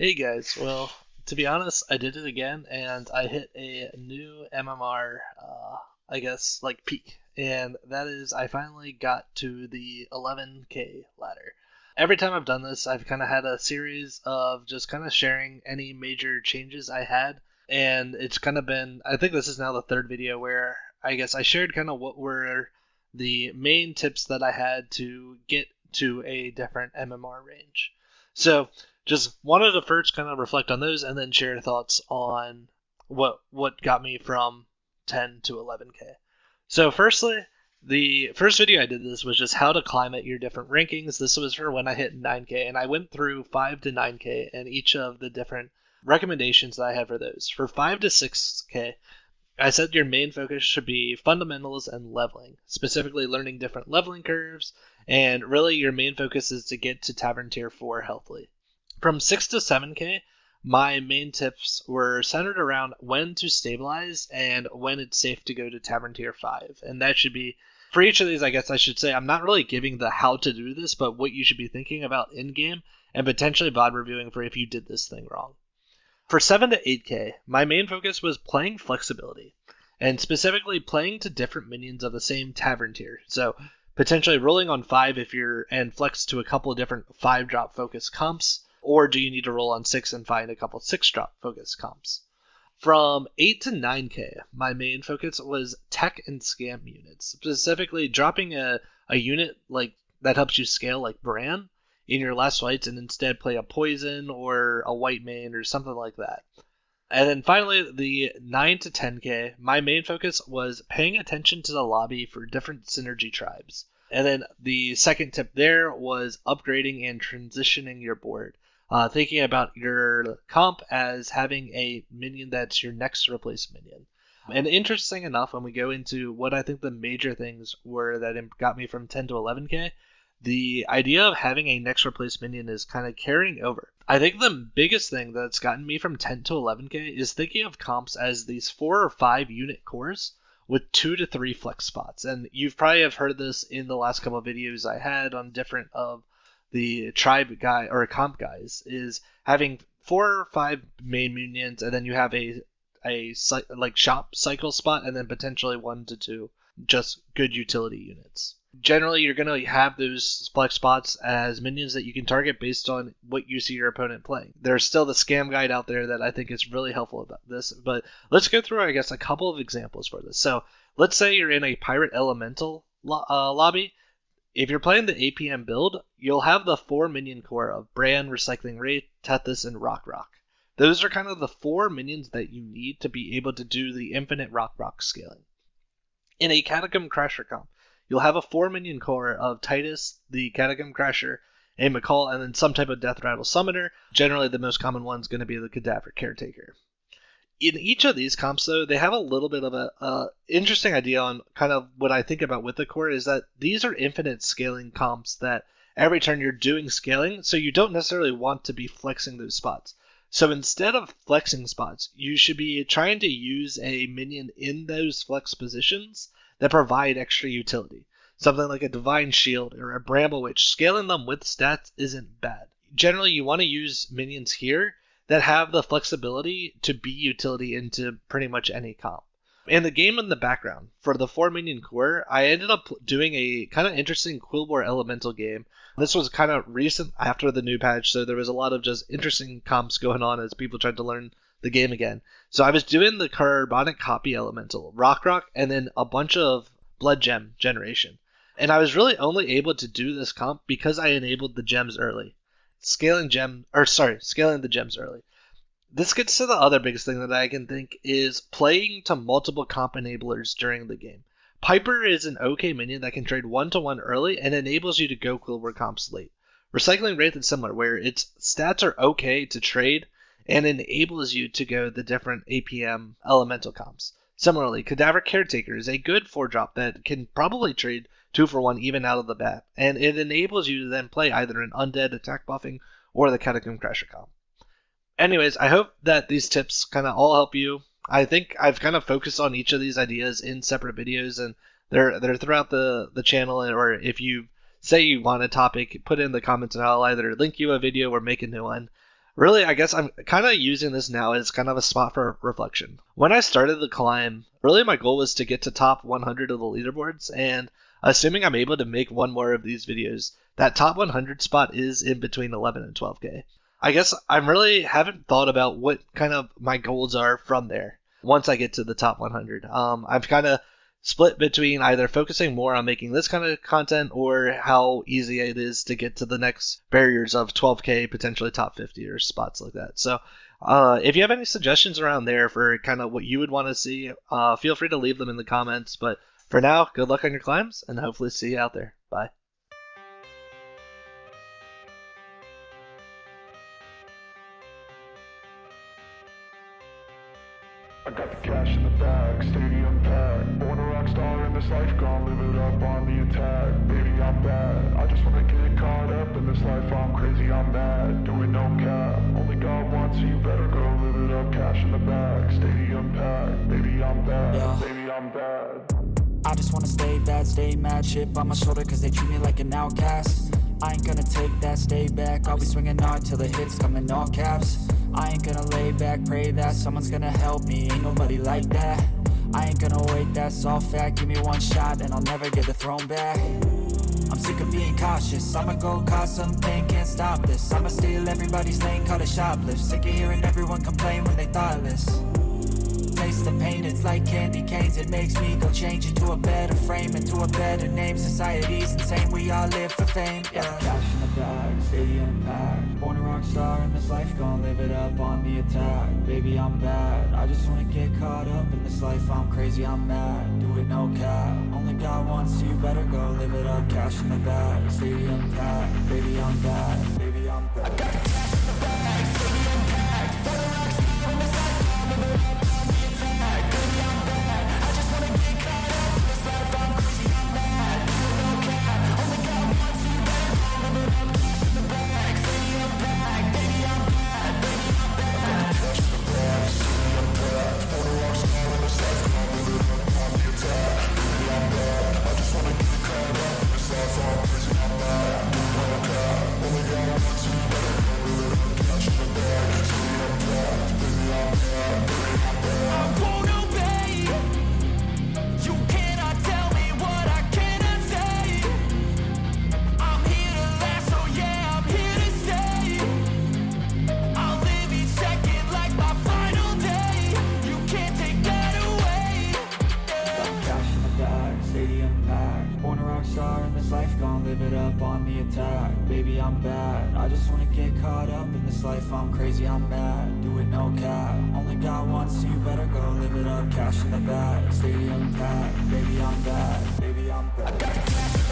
Hey guys, well, to be honest, I did it again and I hit a new MMR, I guess, like peak. And that is, I finally got to the 11K ladder. Every time I've done this, I've kind of had a series of just kind of sharing any major changes I had. And it's kind of been, I think this is now the third video where I guess I shared kind of what were the main tips that I had to get to a different MMR range. So, just wanted to first kind of reflect on those and then share thoughts on what got me from 10 to 11K. So firstly, the first video I did this was just how to climb at your different rankings. This was for when I hit 9K, and I went through 5 to 9K and each of the different recommendations that I had for those. For 5 to 6K, I said your main focus should be fundamentals and leveling, specifically learning different leveling curves, and really your main focus is to get to Tavern Tier 4 healthily. From 6 to 7K, my main tips were centered around when to stabilize and when it's safe to go to Tavern Tier 5. And that should be, for each of these, I guess I should say, I'm not really giving the how to do this, but what you should be thinking about in-game and potentially VOD reviewing for if you did this thing wrong. For 7 to 8K, my main focus was playing flexibility, and specifically playing to different minions of the same Tavern Tier. So potentially rolling on 5 if you're, and flex to a couple of different 5-drop focus comps, or do you need to roll on 6 and find a couple 6-drop focus comps? From 8 to 9K, my main focus was tech and scam units, specifically dropping a unit like that helps you scale like Bran in your last fights and instead play a poison or a white main or something like that. And then finally, the 9 to 10K, my main focus was paying attention to the lobby for different synergy tribes. And then the second tip there was upgrading and transitioning your board. Thinking about your comp as having a minion that's your next to replace minion. And interesting enough, when we go into what I think the major things were that got me from 10 to 11K, the idea of having a next replace minion is kind of carrying over. I think the biggest thing that's gotten me from 10 to 11K is thinking of comps as these 4 or 5 unit cores with 2 to 3 flex spots. And you've probably have heard this in the last couple of videos I had on different of the tribe guy or comp guys, is having 4 or 5 main minions, and then you have a like shop cycle spot, and then potentially 1 to 2 just good utility units. Generally, you're going to have those flex spots as minions that you can target based on what you see your opponent playing. There's still the scam guide out there that I think is really helpful about this, but let's go through, I guess, a couple of examples for this. So let's say you're in a Pirate Elemental lobby. If you're playing the APM build, you'll have the 4 minion core of Bran, Recycling Wraith, Tethys, and Rock. Those are kind of the 4 minions that you need to be able to do the infinite Rock scaling. In a Catacomb Crasher comp, you'll have a 4 minion core of Titus, the Catacomb Crasher, a McCall, and then some type of Death Rattle Summoner. Generally, the most common one's going to be the Cadaver Caretaker. In each of these comps, though, they have a little bit of a interesting idea on kind of what I think about with the core is that these are infinite scaling comps that every turn you're doing scaling, so you don't necessarily want to be flexing those spots. So instead of flexing spots, you should be trying to use a minion in those flex positions that provide extra utility. Something like a Divine Shield or a Bramble Witch. Scaling them with stats isn't bad. Generally, you want to use minions here that have the flexibility to be utility into pretty much any comp. In the game in the background, for the 4 minion core, I ended up doing a kind of interesting Quillbore Elemental game. This was kind of recent after the new patch, so there was a lot of just interesting comps going on as people tried to learn the game again. So I was doing the Carbonic Copy Elemental, Rock, and then a bunch of Blood Gem generation. And I was really only able to do this comp because I enabled the gems early. Scaling the gems early. This gets to the other biggest thing that I can think is playing to multiple comp enablers during the game. Piper is an okay minion that can trade 1-to-1 early and enables you to go Quillbore comps late. Recycling Wraith is similar, where its stats are okay to trade and enables you to go the different APM elemental comps. Similarly, Cadaver Caretaker is a good 4-drop that can probably trade 2-for-1 even out of the bat, and it enables you to then play either an Undead attack buffing or the Catacomb Crasher comp. Anyways, I hope that these tips kind of all help you. I think I've kind of focused on each of these ideas in separate videos, and they're throughout the channel, or if you say you want a topic, put it in the comments and I'll either link you a video or make a new one. Really, I guess I'm kind of using this now as kind of a spot for reflection. When I started the climb, really my goal was to get to top 100 of the leaderboards, and assuming I'm able to make one more of these videos, that top 100 spot is in between 11 and 12k. I guess I really haven't thought about what kind of my goals are from there once I get to the top 100. I've kind of split between either focusing more on making this kind of content or how easy it is to get to the next barriers of 12k, potentially top 50 or spots like that. So if you have any suggestions around there for kind of what you would want to see, feel free to leave them in the comments. But for now, good luck on your climbs, and hopefully see you out there. Bye. I got the cash in the bag, stadium packed. Born a rock star in this life, gon' live it up on the attack. Baby, I'm bad. I just wanna get caught up in this life. I'm crazy, I'm mad. Doing no cap. Only God wants you, better go live it up. Cash in the bag, stadium packed. Baby, I'm bad. Yeah. Baby, I'm bad. I just wanna stay bad, stay mad. Chip on my shoulder cause they treat me like an outcast. I ain't gonna take that, stay back. I'll be swinging hard till the hits come in all caps. I ain't gonna lay back, pray that someone's gonna help me. Ain't nobody like that. I ain't gonna wait, that's all fact. Give me one shot and I'll never get the throne back. I'm sick of being cautious. I'ma go cause something, can't stop this. I'ma steal everybody's lane, call it shoplift. Sick of hearing everyone complain when they thoughtless. Taste the pain, it's like candy canes. It makes me go change into a better frame, into a better name. Society's insane, we all live for fame. Yeah. Cash in the bag, stadium packed. Born a rock star in this life, gon' live it up on the attack. Baby, I'm bad. I just wanna get caught up in this life. I'm crazy, I'm mad. Do it no cap. Only God wants you, better go live it up. Cash in the bag, stadium packed. Baby, I'm bad. Baby, I'm bad. I got the cash in the bag, stadium packed. Born a rock star in this life, gon' live it up. Live it up on the attack. Baby, I'm bad. I just wanna get caught up in this life. I'm crazy, I'm mad. Do it no cap. Only God wants you, better go live it up. Cash in the bag, stadium packed. Baby, I'm bad. Baby, I'm bad.